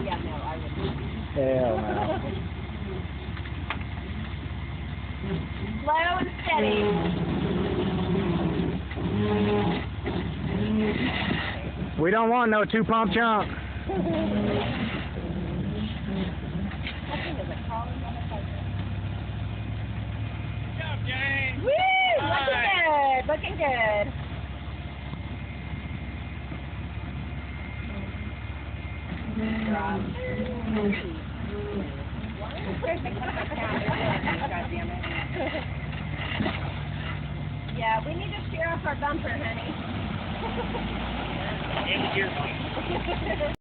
Yeah, no, I wouldn't. Hell no. Slow and steady. We don't want no two-pump junk. That thing is a crawling motherfucker. Good job, Jane. Woo! All Looking right. good. Looking good. Drop. Yeah, we need to shear off our bumper, honey. And the gearbox.